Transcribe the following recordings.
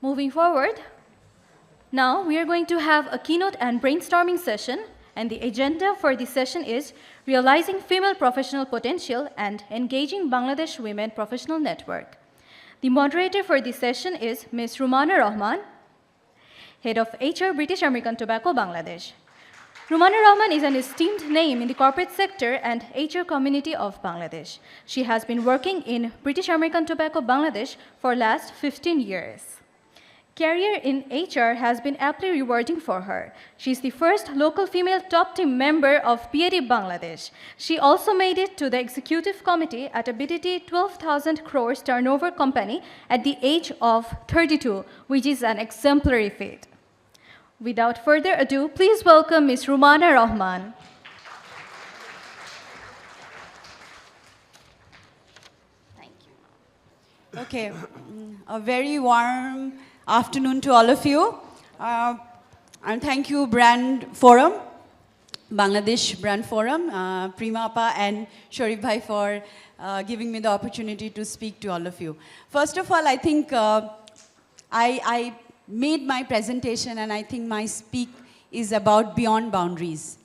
Moving forward, now we are going to have a keynote and brainstorming session, and the agenda for this session is Realizing Female Professional Potential and Engaging Bangladesh Women Professional Network. The moderator for this session is Ms. Rumana Rahman, Head of HR, British American Tobacco, Bangladesh. Rumana Rahman is an esteemed name in the corporate sector and HR community of Bangladesh. She has been working in British American Tobacco, Bangladesh for last 15 years. Career in HR has been aptly rewarding for her. She is the first local female top team member of BAT Bangladesh. She also made it to the executive committee at a BDT 12,000 crores turnover company at the age of 32, which is an exemplary feat. Without further ado, please welcome Ms. Rumana Rahman. Thank you. Okay, a very warm afternoon to all of you. And thank you, Brand Forum, Bangladesh Brand Forum, Prima Appa and Sharif Bhai for giving me the opportunity to speak to all of you. First of all, I think I made my presentation and I think my speak is about beyond boundaries.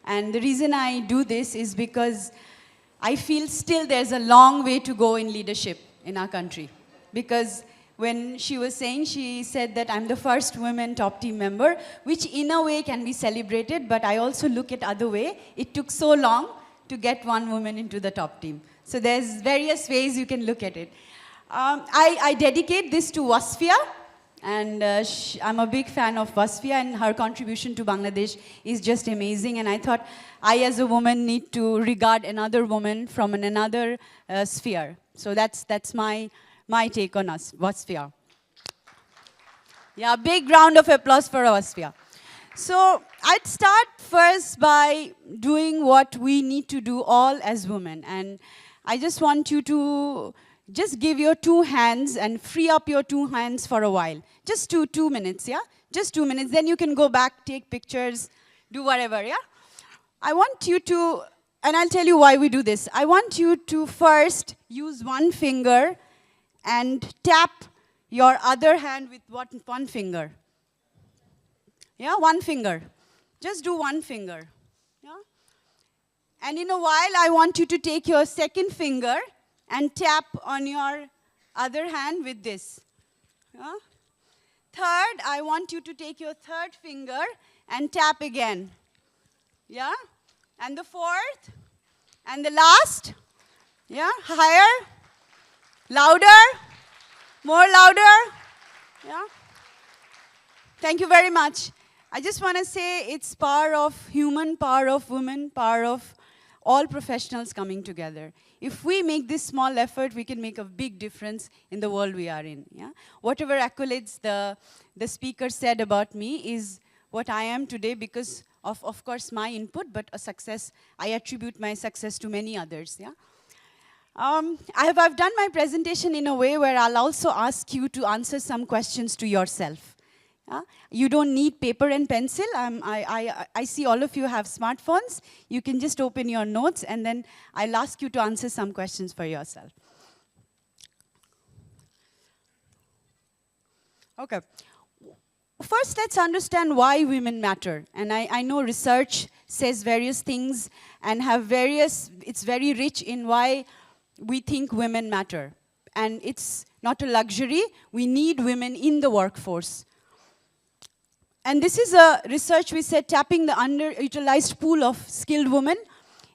And the reason I do this is because I feel still there's a long way to go in leadership in our country. Because when she was saying, she said that I'm the first women top team member, which in a way can be celebrated, but I also look at other way. It took so long to get one woman into the top team. So there's various ways you can look at it. I dedicate this to Wasfia, and I'm a big fan of Wasfia, and her contribution to Bangladesh is just amazing. And I thought I, as a woman, need to regard another woman from another sphere. So that's my take on us, Wasfia. Yeah, big round of applause for Wasfia. So I'd start first by doing what we need to do all as women. And I just want you to just give your two hands and free up your two hands for a while. Just 2 minutes, yeah? Just 2 minutes. Then you can go back, take pictures, do whatever, yeah? I want you to, and I'll tell you why we do this. I want you to first use one finger and tap your other hand with one finger. Yeah, one finger. Just do one finger. Yeah? And in a while, I want you to take your second finger and tap on your other hand with this. Yeah? Third, I want you to take your third finger and tap again. Yeah? And the fourth, and the last. Yeah? Higher, louder, more louder. Yeah? Thank you very much. I just want to say it's power of human, power of women, power of all professionals coming together. If we make this small effort, we can make a big difference in the world we are in. Yeah? Whatever accolades the speaker said about me is what I am today because of course, my input, but a success, I attribute my success to many others. Yeah? I've done my presentation in a way where I'll also ask you to answer some questions to yourself. You don't need paper and pencil. I see all of you have smartphones. You can just open your notes and then I'll ask you to answer some questions for yourself. Okay. First, let's understand why women matter. And I know research says various things and it's very rich in why we think women matter. And it's not a luxury. We need women in the workforce. And this is a research we said tapping the underutilized pool of skilled women.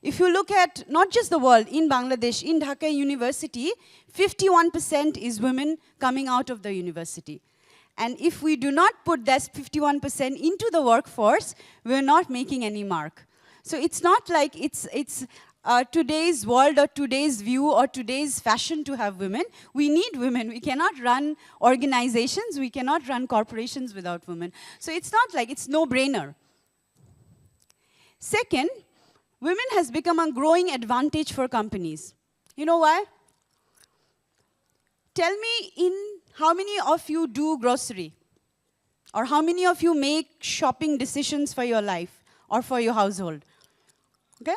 If you look at not just the world, in Bangladesh, in Dhaka University, 51% is women coming out of the university. And if we do not put that 51% into the workforce, we're not making any mark. So it's not like it's today's world or today's view or today's fashion to have women. We need women. We cannot run organizations. We cannot run corporations without women. So it's not like it's no-brainer. Second, women has become a growing advantage for companies. You know why? Tell me how many of you do grocery? Or how many of you make shopping decisions for your life or for your household? Okay?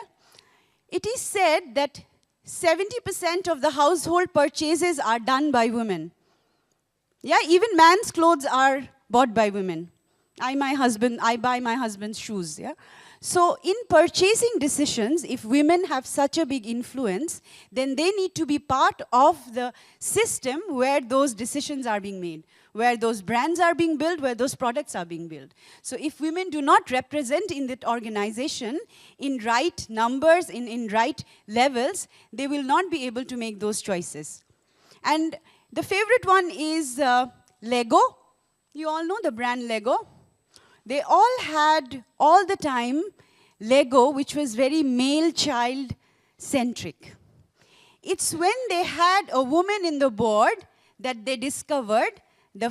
It is said that 70% of the household purchases are done by women. Yeah, even man's clothes are bought by women. I buy my husband's shoes, yeah? So in purchasing decisions, if women have such a big influence, then they need to be part of the system where those decisions are being made, where those brands are being built, where those products are being built. So if women do not represent in that organization in right numbers, in right levels, they will not be able to make those choices. And the favorite one is Lego. You all know the brand Lego. They all had, all the time, Lego, which was very male-child-centric. It's when they had a woman in the board that they discovered the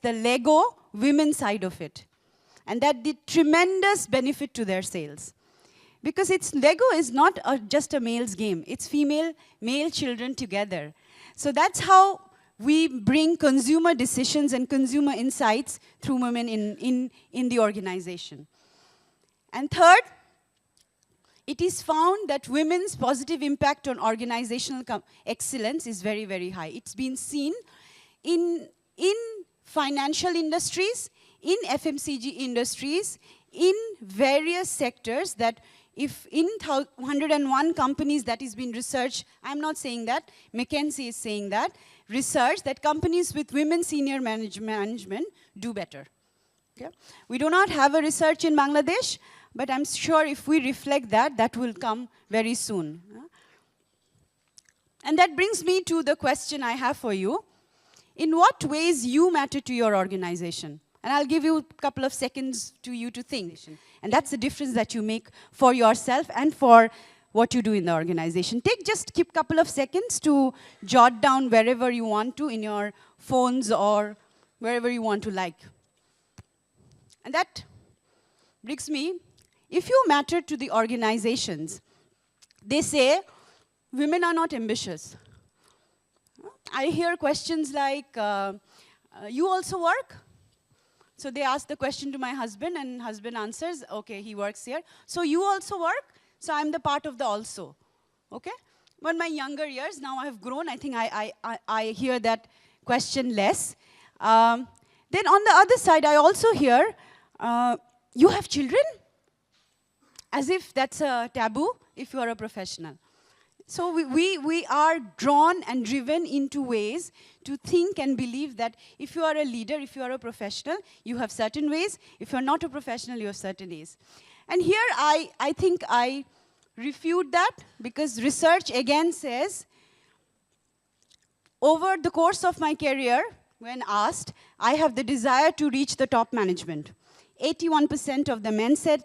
Lego women side of it. And that did tremendous benefit to their sales. Because Lego is not just a male's game. It's male children together. So that's how we bring consumer decisions and consumer insights through women in the organization. And third, it is found that women's positive impact on organizational excellence is very, very high. It's been seen in financial industries, in FMCG industries, in various sectors, that if in 101 companies that is being researched, I'm not saying that, McKinsey is saying that, research that companies with women senior management do better. Okay? We do not have a research in Bangladesh, but I'm sure if we reflect that, that will come very soon. And that brings me to the question I have for you. In what ways you matter to your organization? And I'll give you a couple of seconds to you to think. And that's the difference that you make for yourself and for what you do in the organization. Just keep a couple of seconds to jot down wherever you want to, in your phones or wherever you want to like. And that brings me, if you matter to the organizations, they say women are not ambitious. I hear questions like, you also work? So they ask the question to my husband, and husband answers, okay, he works here. So you also work? So I'm the part of the also, okay? But my younger years, now I have grown, I think I hear that question less. Then on the other side, I also hear, you have children? As if that's a taboo if you are a professional. So we are drawn and driven into ways to think and believe that if you are a leader, if you are a professional, you have certain ways. If you're not a professional, you have certain ways. And here I think I refute that, because research again says, over the course of my career, when asked, I have the desire to reach the top management. 81% of the men said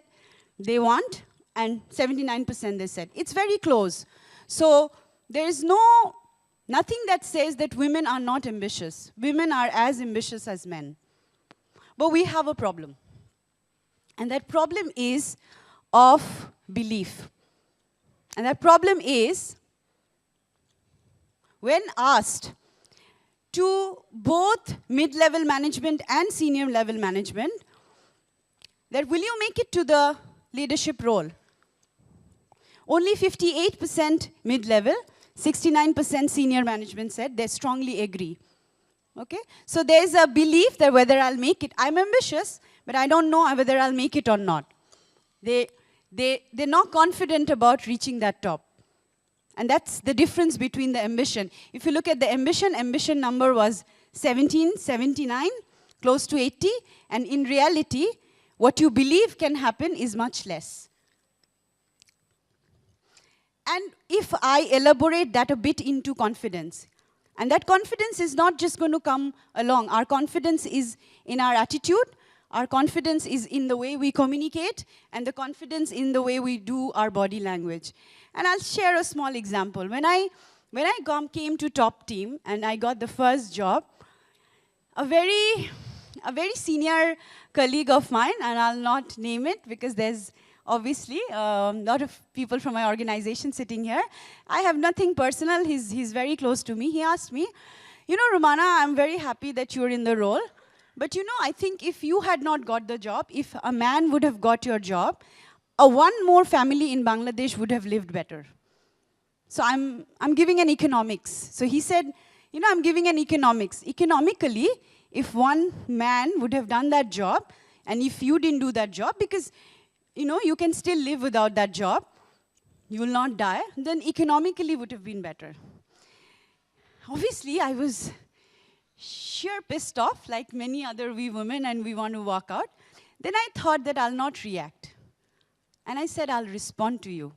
they want, and 79% they said. It's very close. So there is nothing that says that women are not ambitious. Women are as ambitious as men. But we have a problem. And that problem is of belief. And that problem is, when asked to both mid-level management and senior level management, that will you make it to the leadership role? Only 58% mid-level, 69% senior management said they strongly agree. Okay? So there's a belief that whether I'll make it, I'm ambitious, but I don't know whether I'll make it or not. They're not confident about reaching that top. And that's the difference between the ambition. If you look at the ambition number was 79, close to 80, and in reality, what you believe can happen is much less. And if I elaborate that a bit into confidence, and that confidence is not just going to come along. Our confidence is in our attitude, our confidence is in the way we communicate, and the confidence in the way we do our body language. And I'll share a small example. When I came to top team and I got the first job, a very senior colleague of mine, and I'll not name it because there's obviously a lot of people from my organization sitting here. I have nothing personal. He's very close to me. He asked me, you know, Rumana, I'm very happy that you're in the role. But you know, I think if you had not got the job, if a man would have got your job, one more family in Bangladesh would have lived better. So I'm giving an economics. So he said, you know, I'm giving an economics. Economically, if one man would have done that job, and if you didn't do that job, because, you know, you can still live without that job, you will not die, then economically would have been better. Obviously, I was sheer pissed off, like many other we women, and we want to walk out. Then I thought that I'll not react. And I said, I'll respond to you.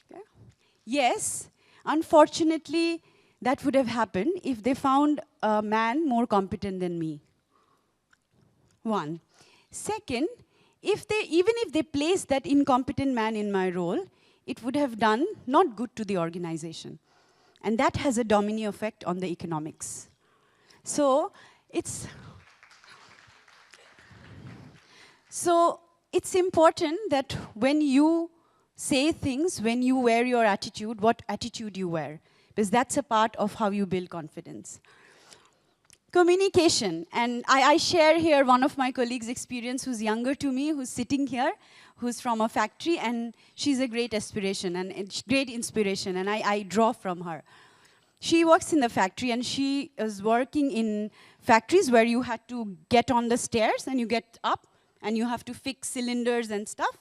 Okay? Yes, unfortunately, that would have happened if they found a man more competent than me. One. Second, even if they placed that incompetent man in my role, it would have done not good to the organization. And that has a domino effect on the economics. So it's important that when you say things, when you wear your attitude, what attitude you wear, because that's a part of how you build confidence. Communication, and I share here one of my colleagues' experience who's younger to me, who's sitting here, who's from a factory, and she's a great inspiration, and I draw from her. She works in the factory, and she is working in factories where you had to get on the stairs, and you get up, and you have to fix cylinders and stuff.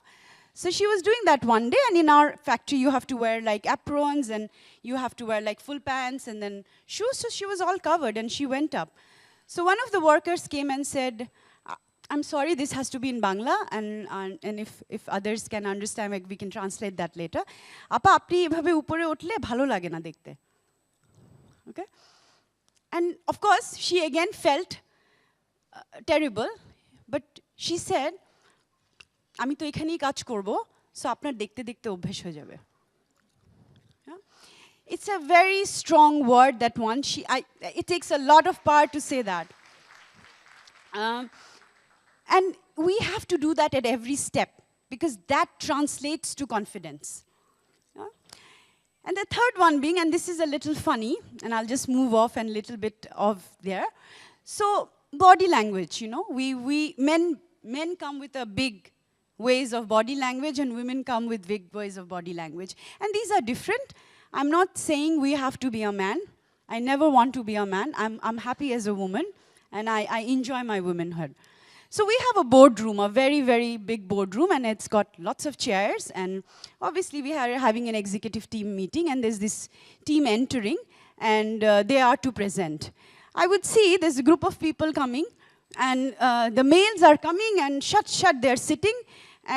So she was doing that one day, and in our factory, you have to wear like aprons, and you have to wear like full pants, and then shoes, so she was all covered, and she went up. So one of the workers came and said, I'm sorry, this has to be in Bangla, and if others can understand, like, we can translate that later. Apa, apni ebhabe upore utle bhalo lage na dekhte. Okay? And of course, she again felt terrible, but she said, আমি তো এখানেই কাজ করব, so আপনার দেখতে দেখতে অভ্যেস হয়ে যাবে. It's a very strong word, that one. It takes a lot of power to say that. And we have to do that at every step, because that translates to confidence. And the third one being, and this is a little funny, and I'll just move off and a little bit of there. So body language, you know, men come with a big ways of body language, and women come with big ways of body language. And these are different. I'm not saying we have to be a man. I never want to be a man. I'm happy as a woman, and I enjoy my womanhood. So we have a boardroom, a very, very big boardroom, and it's got lots of chairs, and obviously we are having an executive team meeting, and there's this team entering, and they are to present. I would see there's a group of people coming, and the males are coming, and shut, they're sitting,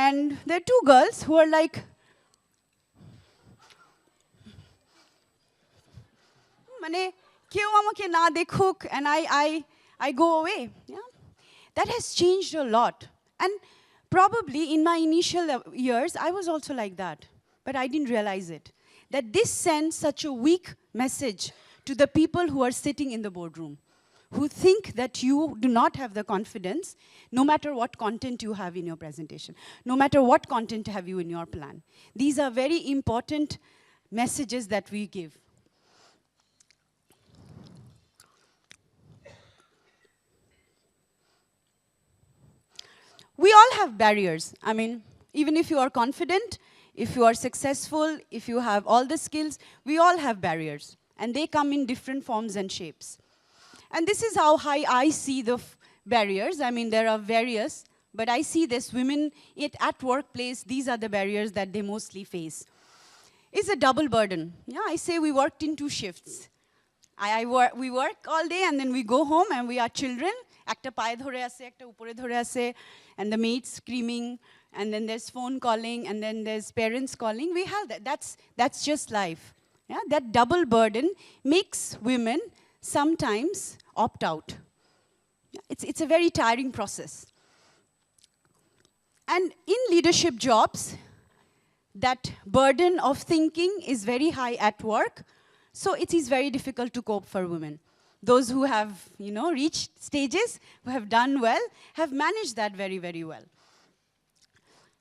and there are two girls who are like, mane keu amake na dekhuk, and I go away. Yeah? That has changed a lot. And probably in my initial years, I was also like that. But I didn't realize it. That this sends such a weak message to the people who are sitting in the boardroom, who think that you do not have the confidence, no matter what content you have in your presentation, no matter what content have you in your plan. These are very important messages that we give. We all have barriers. I mean, even if you are confident, if you are successful, if you have all the skills, we all have barriers. And they come in different forms and shapes. And this is how I see the barriers. I mean, there are various, but I see this women at workplace, these are the barriers that they mostly face. It's a double burden. Yeah, I say we worked in 2 shifts. We work all day, and then we go home, and we are children. Ekta paye dhore ase, ekta upore dhore ase, and the maid screaming, and then there's phone calling, and then there's parents calling. We have that. That's just life. Yeah? That double burden makes women sometimes opt out. It's a very tiring process. And in leadership jobs, that burden of thinking is very high at work, so it is very difficult to cope for women. Those who have, you know, reached stages, who have done well, have managed that very, very well.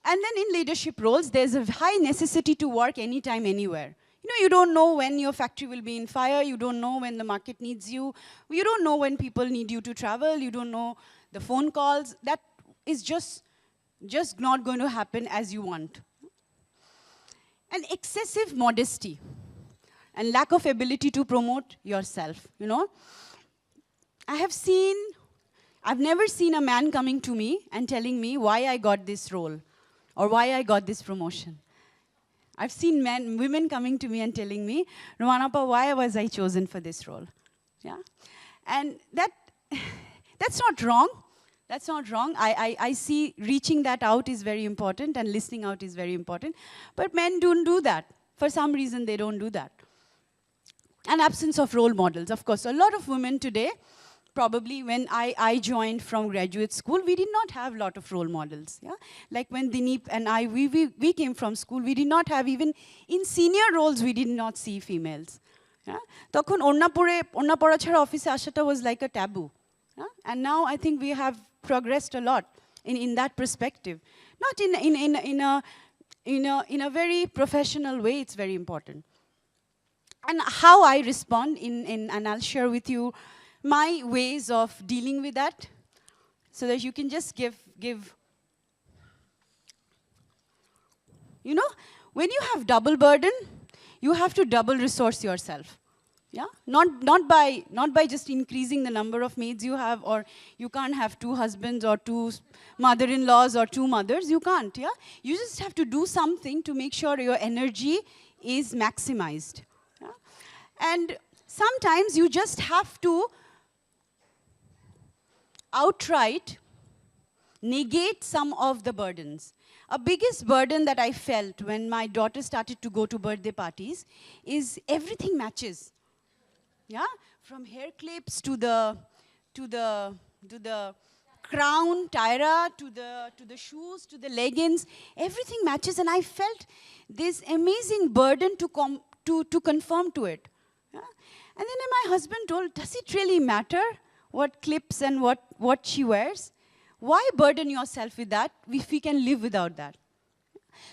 And then in leadership roles, there's a high necessity to work anytime, anywhere. You know, you don't know when your factory will be in fire, you don't know when the market needs you, you don't know when people need you to travel, you don't know the phone calls. That is just not going to happen as you want. And excessive modesty. and lack of ability to promote yourself, you know. I've never seen a man coming to me and telling me why I got this role or why I got this promotion. I've seen women coming to me and telling me, Rumana, why was I chosen for this role? Yeah? And that's not wrong. That's not wrong. I see reaching that out is very important and listening out is very important. But men don't do that. For some reason, they don't do that. And absence of role models, of course. A lot of women today, probably when I joined from graduate school, we did not have a lot of role models. Yeah? Like when Dineep and I, we came from school, we did not have even, in senior roles, we did not see females. Tokhon onna pora chhara office ashata was like a taboo. Yeah? And now I think we have progressed a lot in that perspective. Not in a very professional way, it's very important. And how I respond, and I'll share with you my ways of dealing with that, so that you can just give. You know, when you have double burden, you have to double resource yourself. Yeah, not by just increasing the number of maids you have, or you can't have 2 husbands or 2 mother-in-laws or 2 mothers. You can't. Yeah, you just have to do something to make sure your energy is maximized. Yeah? And sometimes you just have to outright negate some of the burdens. A biggest burden that I felt when my daughter started to go to birthday parties is everything matches. Yeah, from hair clips to the crown, tiara, to the shoes, to the leggings, everything matches, and I felt this amazing burden to conform to it. Yeah? And then my husband told, does it really matter what clips and what she wears? Why burden yourself with that if we can live without that?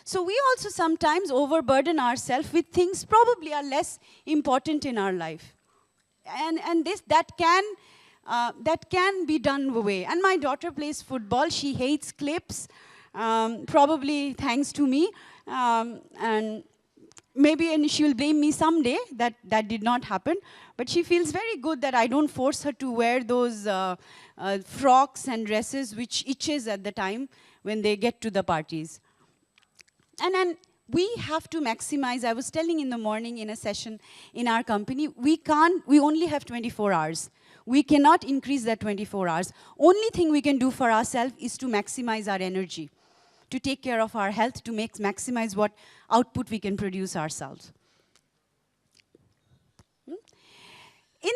So we also sometimes overburden ourselves with things probably are less important in our life. And that can be done away. And my daughter plays football. She hates clips, probably thanks to me. And maybe she will blame me someday that did not happen. But she feels very good that I don't force her to wear those frocks and dresses which itches at the time when they get to the parties. And then we have to maximize. I was telling in the morning in a session in our company, we only have 24 hours. We cannot increase that 24 hours. Only thing we can do for ourselves is to maximize our energy, to take care of our health, to maximize what output we can produce ourselves. In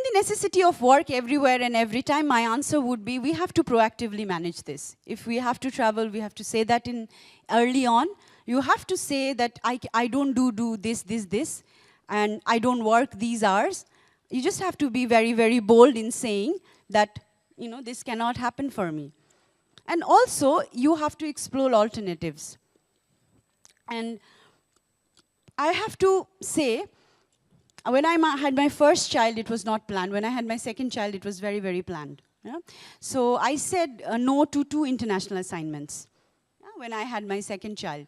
the necessity of work everywhere and every time, my answer would be we have to proactively manage this. If we have to travel, we have to say that early on. You have to say that I don't do this, and I don't work these hours. You just have to be very, very bold in saying that, you know, this cannot happen for me. And also, you have to explore alternatives. And I have to say, when I had my first child, it was not planned. When I had my second child, it was very, very planned. Yeah? So I said no to 2 international assignments when I had my second child.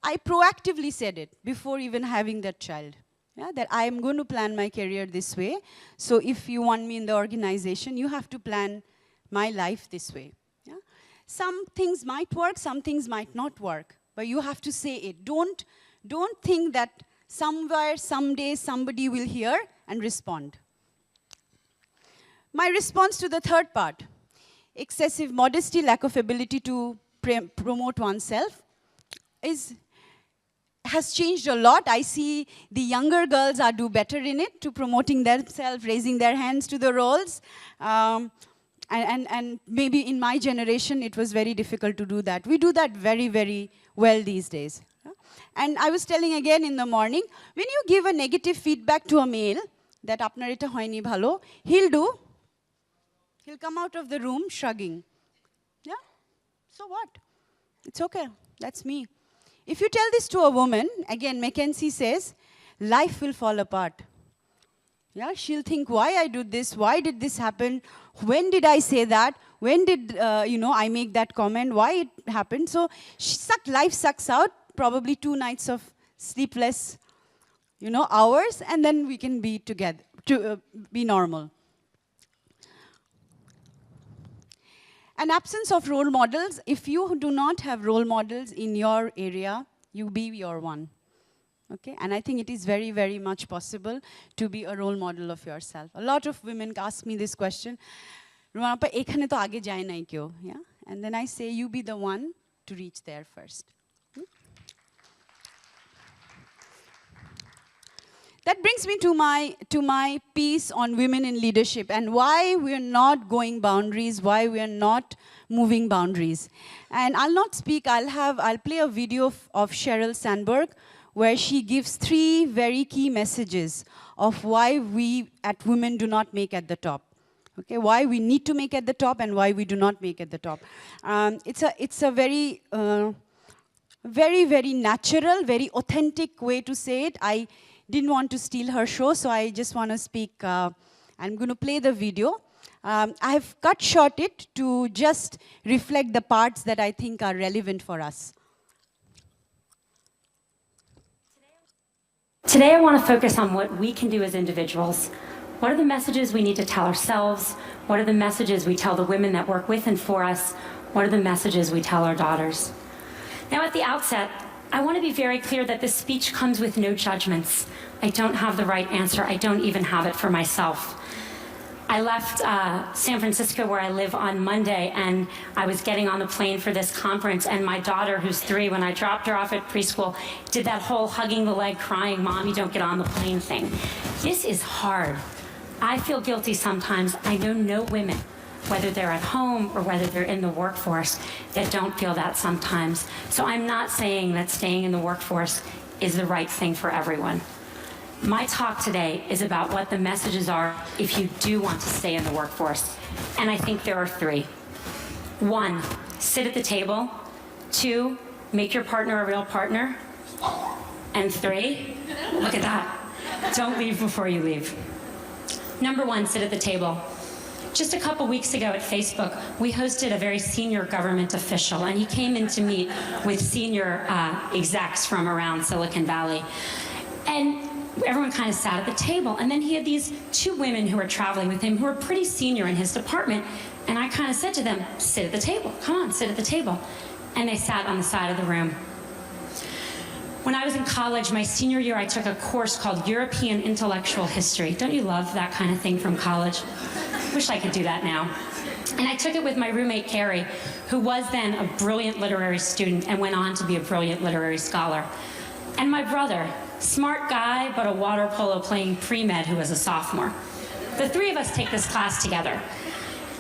I proactively said it before even having that child, that I'm going to plan my career this way. So if you want me in the organization, you have to plan my life this way. Yeah? Some things might work, some things might not work, but you have to say it. Don't think that somewhere, someday, somebody will hear and respond. My response to the third part, excessive modesty, lack of ability to promote oneself, has changed a lot. I see the younger girls do better in it, to promoting themselves, raising their hands to the roles. And maybe in my generation, it was very difficult to do that. We do that very, very well these days. And I was telling again in the morning, when you give a negative feedback to a male, that apnar eta hoyni bhalo, he'll come out of the room shrugging. Yeah? So what? It's okay. That's me. If you tell this to a woman, again, Mackenzie says, life will fall apart. Yeah, she'll think, why I did this? Why did this happen? When did I say that? When did I make that comment? Why it happened? So life sucks out. Probably 2 nights of sleepless hours, and then we can be together, be normal. An absence of role models. If you do not have role models in your area, you be your one. Okay? And I think it is very, very much possible to be a role model of yourself. A lot of women ask me this question, Rumana, ekhane to aage jay nai kyo? Yeah? And then I say, you be the one to reach there first. That brings me to my piece on women in leadership and why we're not going boundaries, why we're not moving boundaries. And I'll not speak, I'll play a video of Sheryl Sandberg where she gives 3 very key messages of why we at Women do not make at the top. Okay, why we need to make at the top and why we do not make at the top. It's a very, very, very natural, very authentic way to say it. I didn't want to steal her show, so I just want to speak. I'm going to play the video. I have cut short it to just reflect the parts that I think are relevant for us. Today I want to focus on what we can do as individuals. What are the messages we need to tell ourselves? What are the messages we tell the women that work with and for us? What are the messages we tell our daughters? Now at the outset, I want to be very clear that this speech comes with no judgments. I don't have the right answer. I don't even have it for myself. I left San Francisco, where I live, on Monday, and I was getting on the plane for this conference, and my daughter, who's 3, when I dropped her off at preschool, did that whole hugging the leg, crying, "Mommy, don't get on the plane" thing. This is hard. I feel guilty sometimes. I know no women, whether they're at home or whether they're in the workforce, that don't feel that sometimes. So I'm not saying that staying in the workforce is the right thing for everyone. My talk today is about what the messages are if you do want to stay in the workforce. And I think there are 3. 1, sit at the table. 2, make your partner a real partner. And 3, look at that. Don't leave before you leave. Number 1, sit at the table. Just a couple weeks ago at Facebook, we hosted a very senior government official, and he came in to meet with senior execs from around Silicon Valley. And everyone kind of sat at the table, and then he had these 2 women who were traveling with him who were pretty senior in his department, and I kind of said to them, sit at the table, come on, sit at the table. And they sat on the side of the room. When I was in college, my senior year, I took a course called European Intellectual History. Don't you love that kind of thing from college? Wish I could do that now. And I took it with my roommate, Carrie, who was then a brilliant literary student and went on to be a brilliant literary scholar. And my brother, smart guy, but a water polo playing pre-med who was a sophomore. The 3 of us take this class together.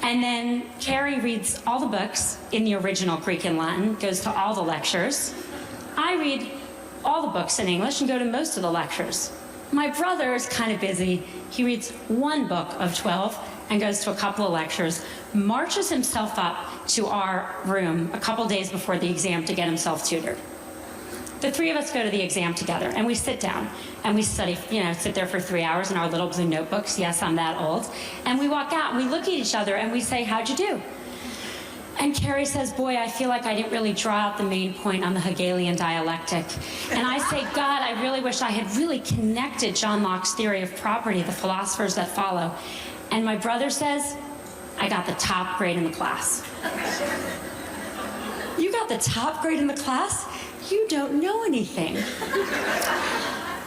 And then Carrie reads all the books in the original Greek and Latin, goes to all the lectures. I read all the books in English and go to most of the lectures. My brother is kind of busy. He reads 1 book of 12 and goes to a couple of lectures, marches himself up to our room a couple days before the exam to get himself tutored. The 3 of us go to the exam together, and we sit down, and we study, sit there for 3 hours in our little blue notebooks. Yes, I'm that old. And we walk out, and we look at each other, and we say, how'd you do? And Carrie says, boy, I feel like I didn't really draw out the main point on the Hegelian dialectic. And I say, God, I really wish I had really connected John Locke's theory of property, the philosophers that follow. And my brother says, I got the top grade in the class. You got the top grade in the class? You don't know anything.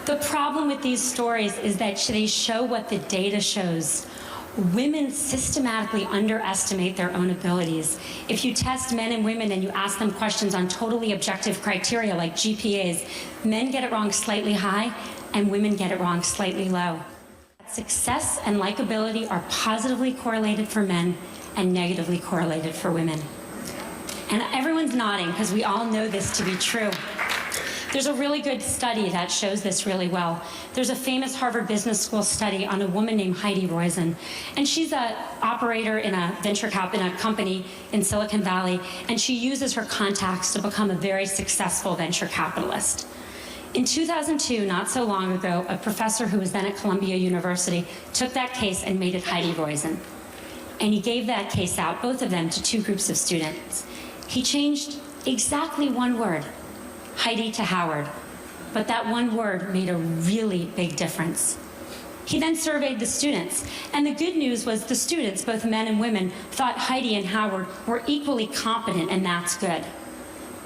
The problem with these stories is that they show what the data shows. Women systematically underestimate their own abilities. If you test men and women and you ask them questions on totally objective criteria like GPAs, men get it wrong slightly high and women get it wrong slightly low. Success and likability are positively correlated for men and negatively correlated for women. And everyone's nodding because we all know this to be true. There's a really good study that shows this really well. There's a famous Harvard Business School study on a woman named Heidi Roizen. And she's an operator in a company in Silicon Valley, and she uses her contacts to become a very successful venture capitalist. In 2002, not so long ago, a professor who was then at Columbia University took that case and made it Heidi Roizen. And he gave that case out, both of them, to 2 groups of students. He changed exactly 1 word, Heidi to Howard. but that one word made a really big difference. He then surveyed the students, and the good news was the students, both men and women, thought Heidi and Howard were equally competent, and that's good.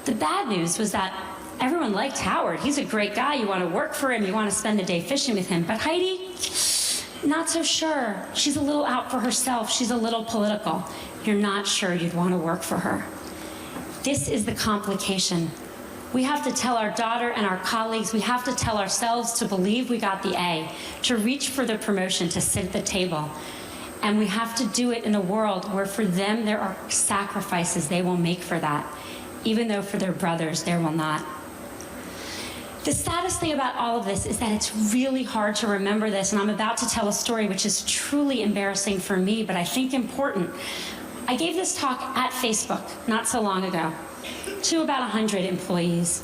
The bad news was that everyone liked Howard. He's a great guy. You want to work for him. You want to spend the day fishing with him. But Heidi, not so sure. She's a little out for herself. She's a little political. You're not sure you'd want to work for her. This is the complication. We have to tell our daughter and our colleagues, we have to tell ourselves to believe we got the A, to reach for the promotion, to sit at the table. And we have to do it in a world where for them there are sacrifices they will make for that, even though for their brothers there will not. The saddest thing about all of this is that it's really hard to remember this, and I'm about to tell a story which is truly embarrassing for me, but I think important. I gave this talk at Facebook not so long ago to about 100 employees.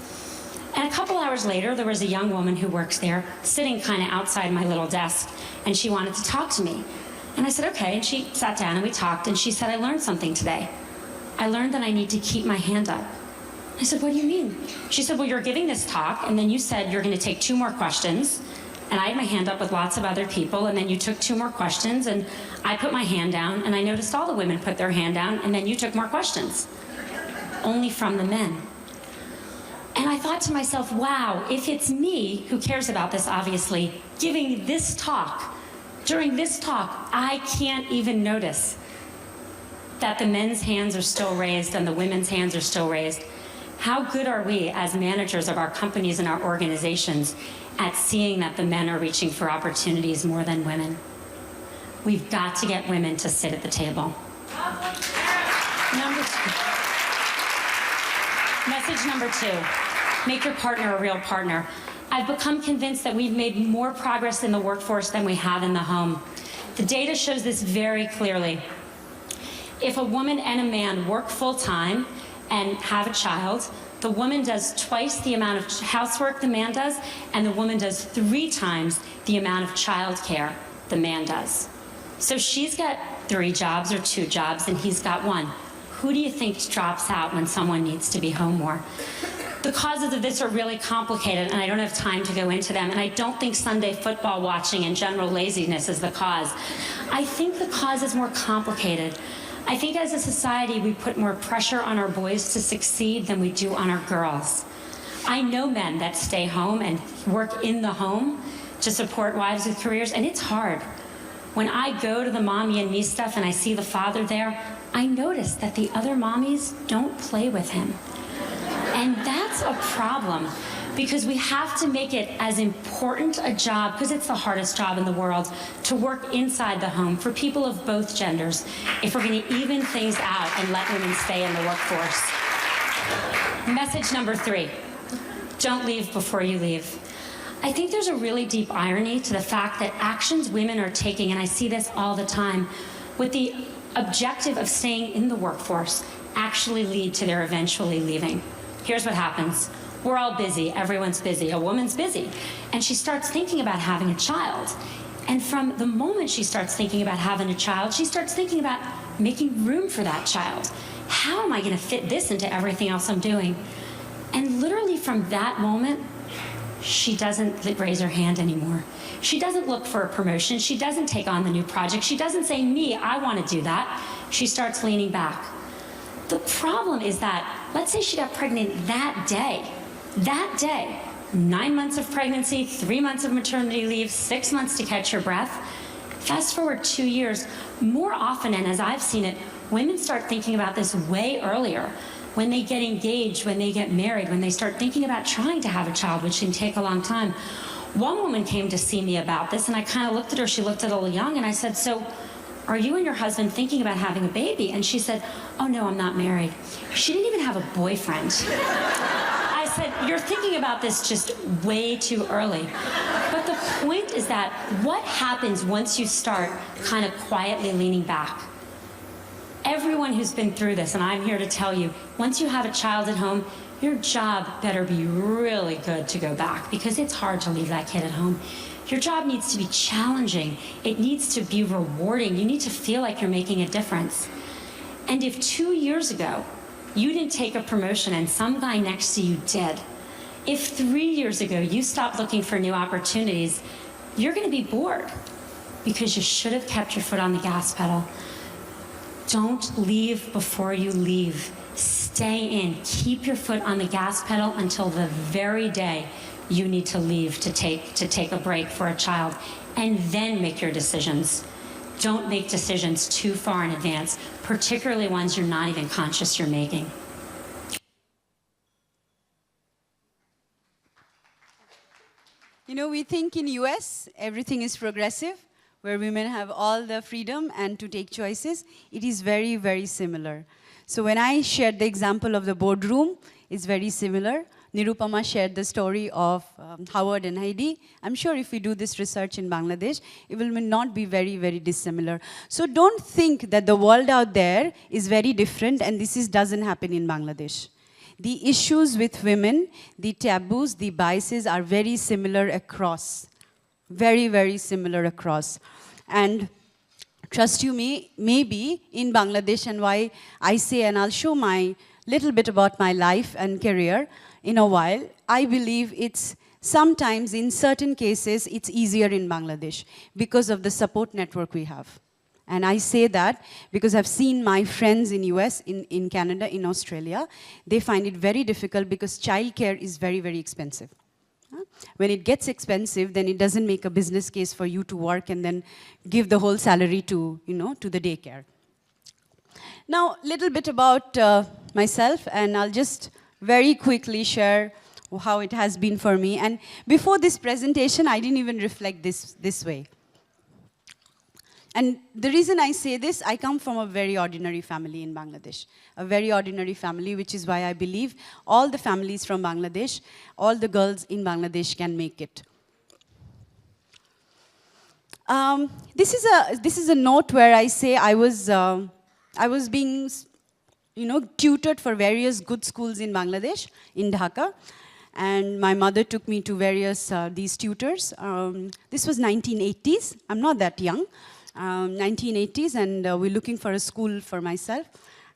And a couple hours later, there was a young woman who works there sitting kind of outside my little desk, and she wanted to talk to me. And I said, okay, and she sat down and we talked, and she said, I learned something today. I learned that I need to keep my hand up. I said, what do you mean? She said, well, you're giving this talk, and then you said you're going to take 2 more questions, and I had my hand up with lots of other people, and then you took 2 more questions, and I put my hand down, and I noticed all the women put their hand down, and then you took more questions. Only from the men. And I thought to myself, wow, if it's me, who cares about this obviously, giving this talk, during this talk, I can't even notice that the men's hands are still raised and the women's hands are still raised. How good are we as managers of our companies and our organizations at seeing that the men are reaching for opportunities more than women? We've got to get women to sit at the table. Message number 2, make your partner a real partner. I've become convinced that we've made more progress in the workforce than we have in the home. The data shows this very clearly. If a woman and a man work full-time and have a child, the woman does twice the amount of housework the man does, and the woman does 3 times the amount of childcare the man does. So she's got 3 jobs or 2 jobs, and he's got 1. Who do you think drops out when someone needs to be home more? The causes of this are really complicated, and I don't have time to go into them, and I don't think Sunday football watching and general laziness is the cause. I think the cause is more complicated. I think as a society, we put more pressure on our boys to succeed than we do on our girls. I know men that stay home and work in the home to support wives with careers, and it's hard. When I go to the mommy and me stuff and I see the father there, I notice that the other mommies don't play with him. And that's a problem, because we have to make it as important a job, because it's the hardest job in the world, to work inside the home for people of both genders if we're going to even things out and let women stay in the workforce. Message number 3, don't leave before you leave. I think there's a really deep irony to the fact that actions women are taking, and I see this all the time, with the objective of staying in the workforce actually lead to their eventually leaving. Here's what happens. We're all busy. Everyone's busy. A woman's busy. And she starts thinking about having a child. And from the moment she starts thinking about having a child, she starts thinking about making room for that child. How am I going to fit this into everything else I'm doing? And literally from that moment, she doesn't raise her hand anymore. She doesn't look for a promotion. She doesn't take on the new project. She doesn't say, me, I want to do that. She starts leaning back. The problem is that, let's say she got pregnant that day, 9 months of pregnancy, 3 months of maternity leave, 6 months to catch her breath. Fast forward 2 years, more often, and as I've seen it, women start thinking about this way earlier. When they get engaged, when they get married, when they start thinking about trying to have a child, which can take a long time. One woman came to see me about this, and I kind of looked at her, she looked a little young, and I said, so are you and your husband thinking about having a baby? And she said, oh no, I'm not married. She didn't even have a boyfriend. I said, you're thinking about this just way too early. But the point is that what happens once you start kind of quietly leaning back? Everyone who's been through this, and I'm here to tell you, once you have a child at home, your job better be really good to go back, because it's hard to leave that kid at home. Your job needs to be challenging. It needs to be rewarding. You need to feel like you're making a difference. And if 2 years ago, you didn't take a promotion and some guy next to you did, If 3 years ago you stopped looking for new opportunities, you're going to be bored because you should have kept your foot on the gas pedal. Don't leave before you leave. Stay in. Keep your foot on the gas pedal until the very day you need to leave to take a break for a child, and then make your decisions. Don't make decisions too far in advance, particularly ones you're not even conscious you're making. You know, we think in US, everything is progressive, where women have all the freedom and to take choices. It is very, very similar. So when I shared the example of the boardroom, it's very similar. Nirupama shared the story of Howard and Heidi. I'm sure if we do this research in Bangladesh, it will not be very, very dissimilar. So don't think that the world out there is very different and doesn't happen in Bangladesh. The issues with women, the taboos, the biases are very similar across. Very, very similar across. And trust you me, maybe in Bangladesh, and why I say, and I'll show my little bit about my life and career in a while, I believe it's sometimes, in certain cases, it's easier in Bangladesh because of the support network we have. And I say that because I've seen my friends in US, in Canada, in Australia, they find it very difficult because childcare is very, very expensive. When it gets expensive, then it doesn't make a business case for you to work and then give the whole salary to, to the daycare. Now, a little bit about myself, and I'll just very quickly share how it has been for me. And before this presentation, I didn't even reflect this way. And the reason I say this, I come from a very ordinary family in Bangladesh. A very ordinary family, which is why I believe all the families from Bangladesh, all the girls in Bangladesh can make it. This is a note where I say I was being, tutored for various good schools in Bangladesh, in Dhaka. And my mother took me to various these tutors. This was 1980s. I'm not that young. 1980s, and we're looking for a school for myself.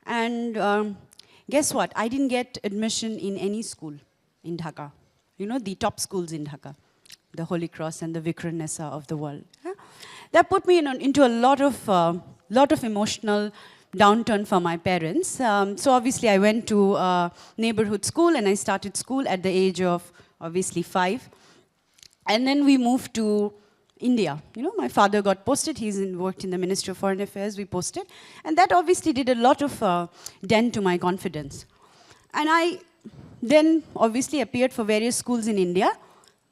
And guess what? I didn't get admission in any school in Dhaka. The top schools in Dhaka, the Holy Cross and the Vikranesa of the world. Yeah? That put me into a lot of emotional downturn for my parents. So obviously I went to a neighborhood school, and I started school at the age of obviously 5. And then we moved to India. My father got posted. Worked in the Ministry of Foreign Affairs. We posted. And that obviously did a lot of dent to my confidence. And I then obviously appeared for various schools in India.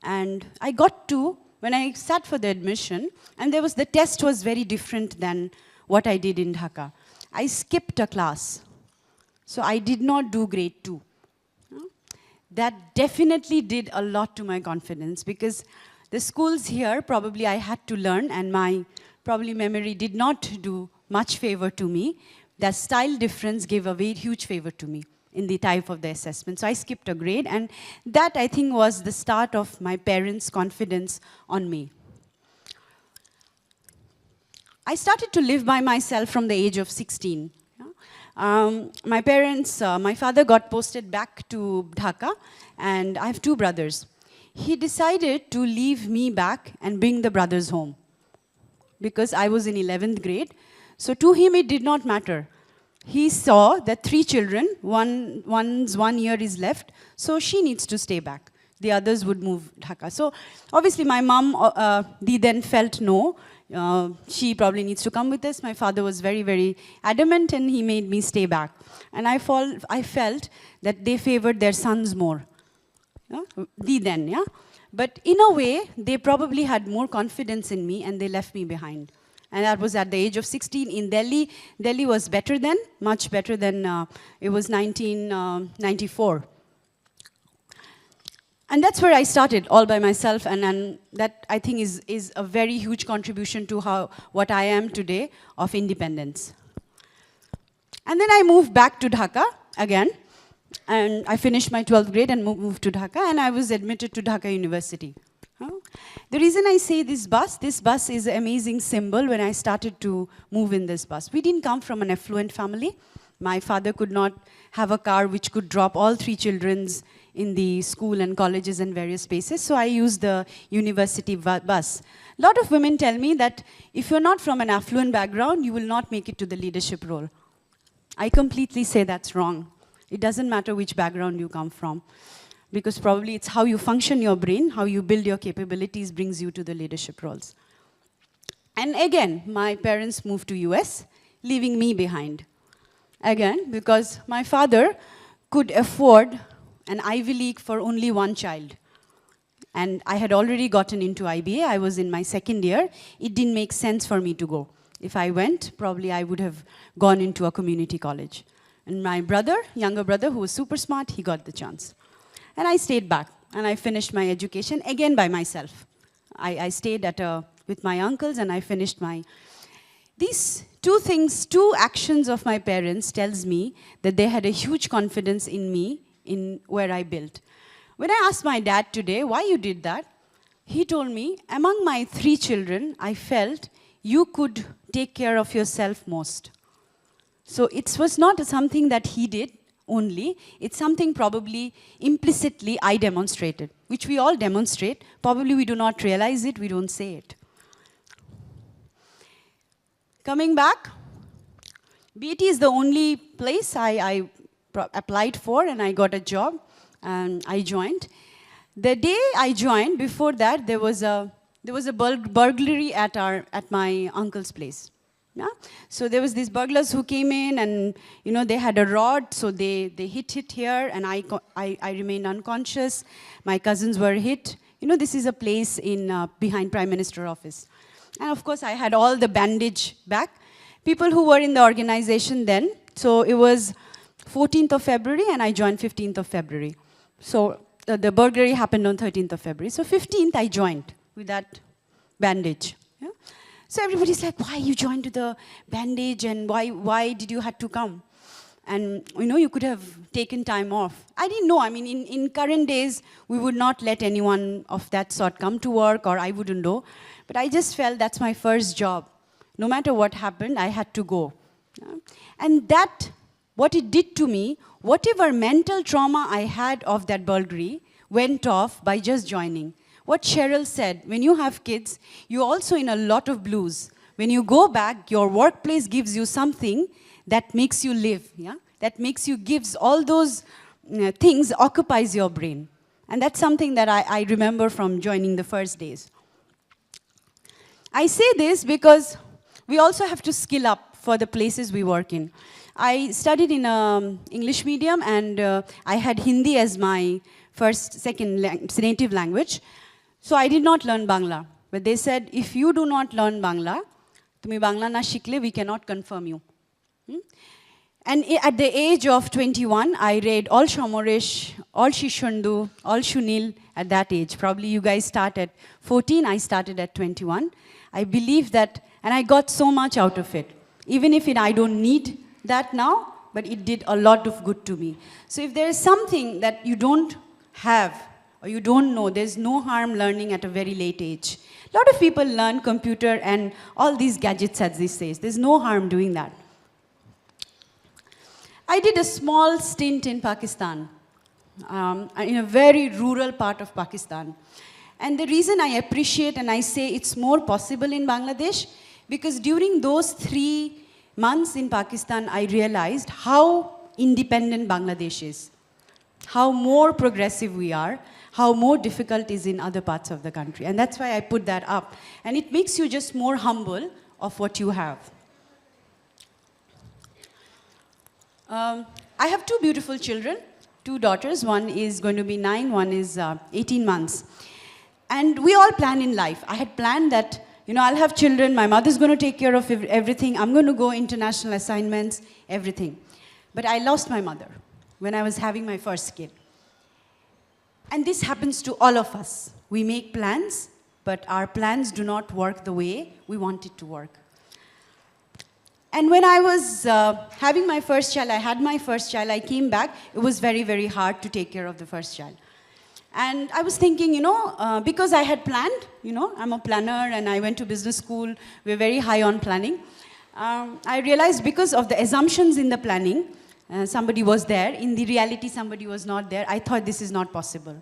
And I got to, when I sat for the admission, and the test was very different than what I did in Dhaka. I skipped a class. So I did not do grade 2. That definitely did a lot to my confidence, because the schools here, probably I had to learn, and my memory did not do much favor to me. That style difference gave a very huge favor to me in the type of the assessment. So I skipped a grade, and that, I think, was the start of my parents' confidence on me. I started to live by myself from the age of 16. My parents, my father got posted back to Dhaka, and I have 2 brothers. He decided to leave me back and bring the brothers home because I was in 11th grade. So to him, it did not matter. He saw that 3 children, one's 1 year is left, so she needs to stay back. The others would move Dhaka. So obviously my mom, they then felt no, she probably needs to come with us. My father was very, very adamant, and he made me stay back. And I felt that they favored their sons more. Yeah? But in a way, they probably had more confidence in me, and they left me behind. And that was at the age of 16 in Delhi. Delhi was better then, much better than it was 1994. And that's where I started, all by myself, and that, I think, is a very huge contribution to what I am today of independence. And then I moved back to Dhaka again. And I finished my 12th grade and moved to Dhaka, and I was admitted to Dhaka University. The reason I say this bus is an amazing symbol when I started to move in this bus. We didn't come from an affluent family. My father could not have a car which could drop all 3 children in the school and colleges and various spaces, so I used the university bus. A lot of women tell me that if you're not from an affluent background, you will not make it to the leadership role. I completely say that's wrong. It doesn't matter which background you come from, because probably it's how you function your brain, how you build your capabilities brings you to the leadership roles. And again, my parents moved to US, leaving me behind. Again, because my father could afford an Ivy League for only 1 child. And I had already gotten into IBA, I was in my 2nd year. It didn't make sense for me to go. If I went, probably I would have gone into a community college. And my brother, younger brother, who was super smart, he got the chance. And I stayed back, and I finished my education, again by myself. I stayed with my uncles, and I finished my... These 2 actions of my parents tells me that they had a huge confidence in me, in where I built. When I asked my dad today, why you did that? He told me, among my 3 children, I felt you could take care of yourself most. So it was not something that he did only, it's something probably implicitly I demonstrated, which we all demonstrate. Probably we do not realize it, we don't say it. Coming back, BAT is the only place I applied for, and I got a job, and I joined. The day I joined, before that, there was a burglary at my uncle's place. Yeah? So there was these burglars who came in, and they had a rod, so they hit it here, and I remained unconscious. My cousins were hit. This is a place in behind Prime Minister's office. And of course, I had all the bandage back. People who were in the organization then, so it was 14th of February, and I joined 15th of February. So the burglary happened on 13th of February. So 15th, I joined with that bandage. Yeah? So everybody's like, why you joined with the bandage, and why did you have to come? And you could have taken time off. I didn't know. I mean, in current days, we would not let anyone of that sort come to work, or I wouldn't know. But I just felt that's my first job. No matter what happened, I had to go. Yeah? And that, what it did to me, whatever mental trauma I had of that burglary went off by just joining. What Cheryl said, when you have kids, you're also in a lot of blues. When you go back, your workplace gives you something that makes you live, yeah? That makes you, gives all those things, occupies your brain. And that's something that I remember from joining the first days. I say this because we also have to skill up for the places we work in. I studied in English medium, and I had Hindi as my second native language. So I did not learn Bangla. But they said, if you do not learn Bangla, tumi Bangla na shikle, we cannot confirm you. And at the age of 21, I read all Shomoresh, all Shishundu, all Shunil at that age. Probably you guys start at 14, I started at 21. I believe that, and I got so much out of it. Even if I don't need that now, but it did a lot of good to me. So if there is something that you don't have, or you don't know, there's no harm learning at a very late age. A lot of people learn computer and all these gadgets at this age. There's no harm doing that. I did a small stint in Pakistan, in a very rural part of Pakistan. And the reason I appreciate and I say it's more possible in Bangladesh, because during those 3 months in Pakistan, I realized how independent Bangladesh is, how more progressive we are, how more difficult it is in other parts of the country. And that's why I put that up. And it makes you just more humble of what you have. I have 2 beautiful children, 2 daughters. One is going to be 9, one is 18 months. And we all plan in life. I had planned that, I'll have children, my mother's going to take care of everything, I'm going to go international assignments, everything. But I lost my mother when I was having my first kid. And this happens to all of us. We make plans, but our plans do not work the way we want it to work. And when I was having my first child, I came back, it was very, very hard to take care of the first child. And I was thinking, because I had planned, I'm a planner and I went to business school, we're very high on planning. I realized because of the assumptions in the planning, somebody was there. In the reality, somebody was not there. I thought this is not possible.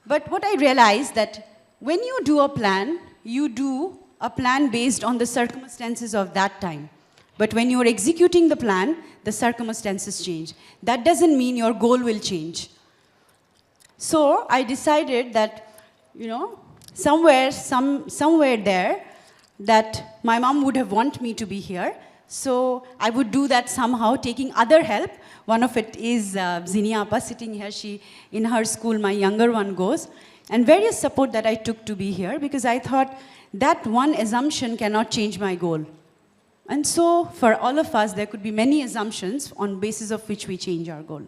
But what I realized that when you do a plan, you do a plan based on the circumstances of that time. But when you are executing the plan, the circumstances change. That doesn't mean your goal will change. So I decided that, somewhere there, that my mom would have wanted me to be here. So I would do that somehow, taking other help. One of it is Zinia Appa sitting here. She, in her school, my younger one goes. And various support that I took to be here, because I thought that one assumption cannot change my goal. And so for all of us, there could be many assumptions on basis of which we change our goal.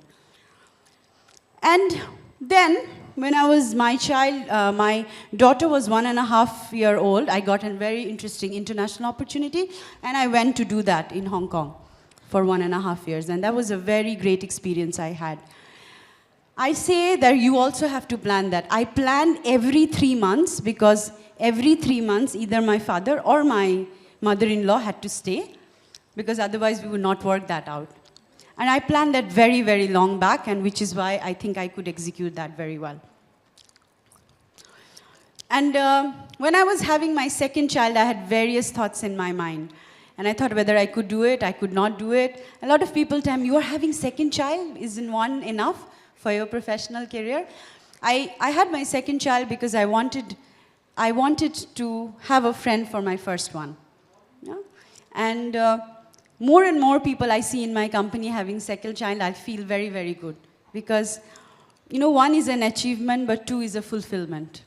And then, when I was my daughter was 1.5 years old, I got a very interesting international opportunity, and I went to do that in Hong Kong for 1.5 years. And that was a very great experience I had. I say that you also have to plan that. I planned every 3 months, because every 3 months, either my father or my mother-in-law had to stay, because otherwise we would not work that out. And I planned that very, very long back, and which is why I think I could execute that very well. And when I was having my second child, I had various thoughts in my mind. And I thought whether I could do it, I could not do it. A lot of people tell me, you are having second child, isn't one enough for your professional career? I had my second child because I wanted to have a friend for my first one. Yeah? And more and more people I see in my company having second child, I feel very, very good. Because, one is an achievement, but two is a fulfillment.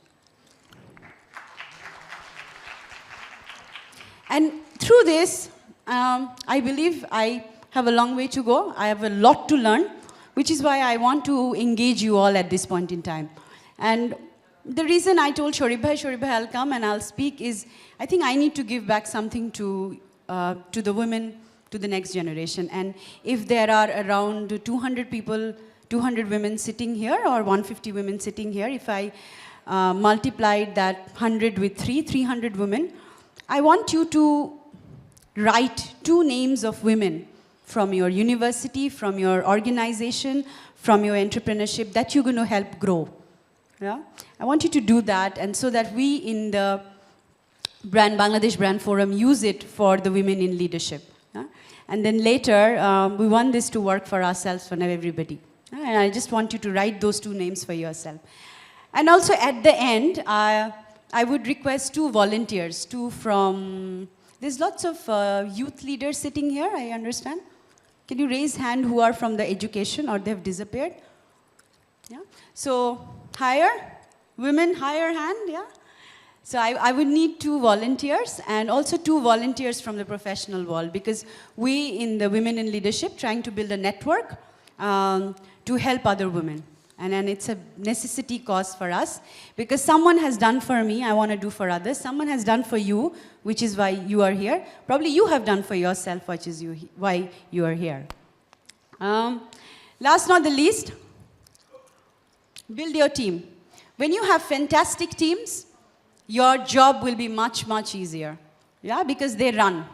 And through this, I believe I have a long way to go. I have a lot to learn, which is why I want to engage you all at this point in time. And the reason I told Shoribhai, I'll come and I'll speak is, I think I need to give back something to the women, to the next generation. And if there are around 200 people, 200 women sitting here, or 150 women sitting here, if I multiplied that 100 with 300 women, I want you to write 2 names of women from your university, from your organization, from your entrepreneurship that you're going to help grow. Yeah? I want you to do that, and so that we in the Bangladesh Brand Forum use it for the women in leadership. Yeah? And then later, we want this to work for ourselves, for everybody. Yeah? And I just want you to write those 2 names for yourself. And also at the end, I would request 2 volunteers, 2 from, there's lots of youth leaders sitting here, I understand. Can you raise hand who are from the education, or they've disappeared? Yeah. So, women, higher hand, yeah? So I would need 2 volunteers, and also 2 volunteers from the professional world, because we in the Women in Leadership trying to build a network to help other women. And it's a necessity cause for us, because someone has done for me, I want to do for others. Someone has done for you, which is why you are here. Probably you have done for yourself, which is why you are here. Last not the least, build your team. When you have fantastic teams, your job will be much, much easier. Yeah, because they run.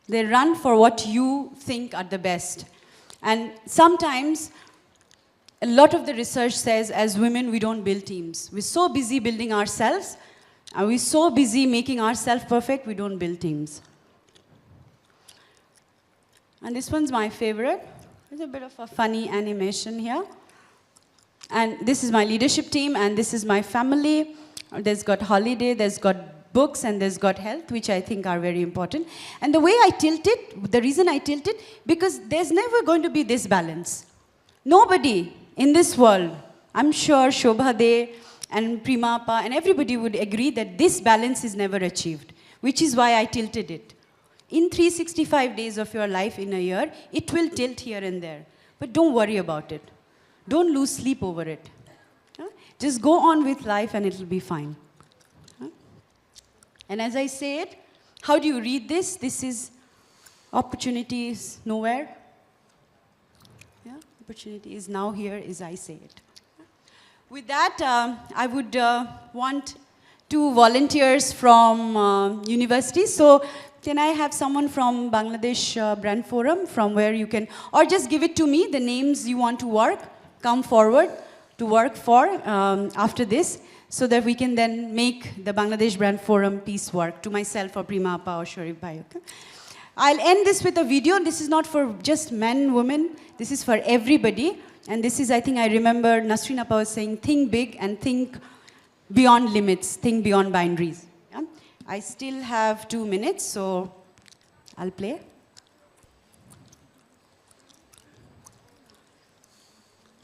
They run for what you think are the best. And sometimes, a lot of the research says, as women, we don't build teams. We're so busy building ourselves, and we're so busy making ourselves perfect, we don't build teams. And this one's my favorite. There's a bit of a funny animation here. And this is my leadership team, and this is my family. There's got holiday, there's got books, and there's got health, which I think are very important. And the way I tilt it, the reason I tilt it, because there's never going to be this balance. Nobody in this world, I'm sure Shobha De and Prima Appa and everybody would agree that this balance is never achieved, which is why I tilted it. In 365 days of your life in a year, it will tilt here and there. But don't worry about it. Don't lose sleep over it. Just go on with life and it'll be fine. And as I said, how do you read this? This is opportunity is nowhere. Yeah? Opportunity is now here as I say it. With that, I would want 2 volunteers from universities. So can I have someone from Bangladesh Brand Forum, from where you can, or just give it to me, the names you want to work, come forward to work for after this, so that we can then make the Bangladesh Brand Forum piece work, to myself or Prima Appa or Sharif Bhai. Okay? I'll end this with a video. This is not for just men, women. This is for everybody. And this is, I think I remember Nasreen Appa was saying, think big and think beyond limits, think beyond boundaries. Yeah? I still have 2 minutes, so I'll play.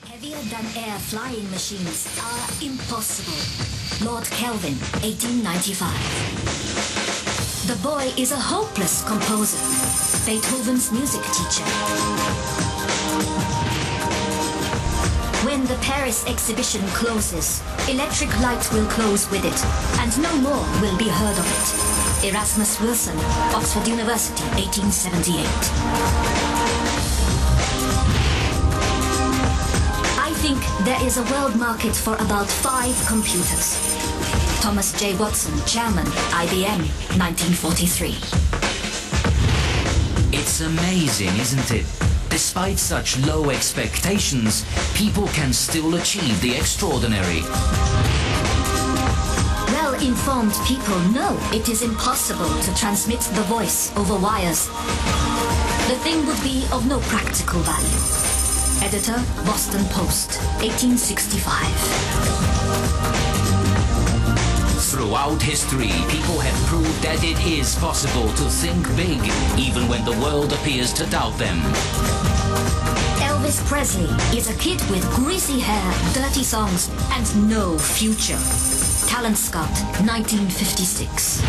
Heavier than air flying machines are impossible. Lord Kelvin, 1895. The boy is a hopeless composer. Beethoven's music teacher. When the Paris exhibition closes, electric light will close with it, and no more will be heard of it. Erasmus Wilson, Oxford University, 1878. I think there is a world market for about 5 computers. Thomas J. Watson, Chairman, IBM, 1943. It's amazing, isn't it? Despite such low expectations, people can still achieve the extraordinary. Well-informed people know it is impossible to transmit the voice over wires. The thing would be of no practical value. Editor, Boston Post, 1865. Throughout history, people have proved that it is possible to think big, even when the world appears to doubt them. Elvis Presley is a kid with greasy hair, dirty songs, and no future. Talent Scout, 1956.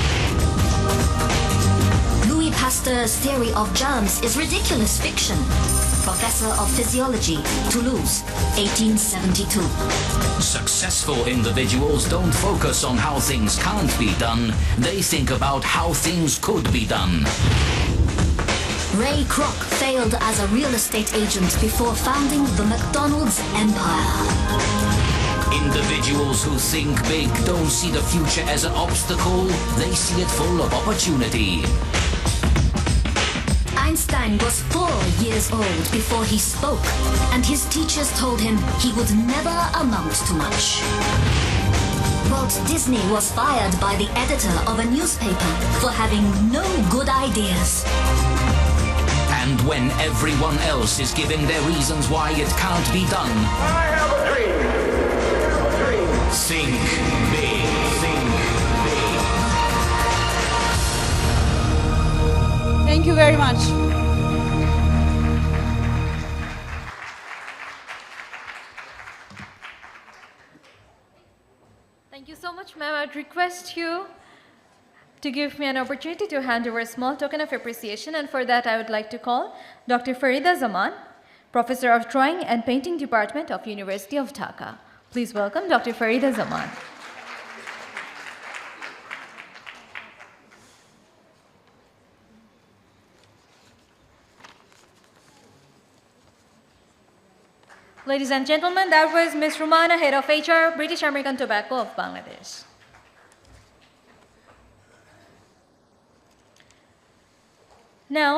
Louis Pasteur's theory of germs is ridiculous fiction. Professor of Physiology, Toulouse, 1872. Successful individuals don't focus on how things can't be done. They think about how things could be done. Ray Kroc failed as a real estate agent before founding the McDonald's empire. Individuals who think big don't see the future as an obstacle. They see it full of opportunity. Einstein was 4 years old before he spoke, and his teachers told him he would never amount to much. Walt Disney was fired by the editor of a newspaper for having no good ideas. And when everyone else is giving their reasons why it can't be done, I have a dream. think big. Think big. Thank you very much. Thank you so much, ma'am. I'd request you to give me an opportunity to hand over a small token of appreciation, and for that I would like to call Dr. Farida Zaman, Professor of Drawing and Painting Department of University of Dhaka. Please welcome Dr. Farida Zaman. Ladies and gentlemen, that was Ms. Rumana, Head of HR, British American Tobacco of Bangladesh. Now,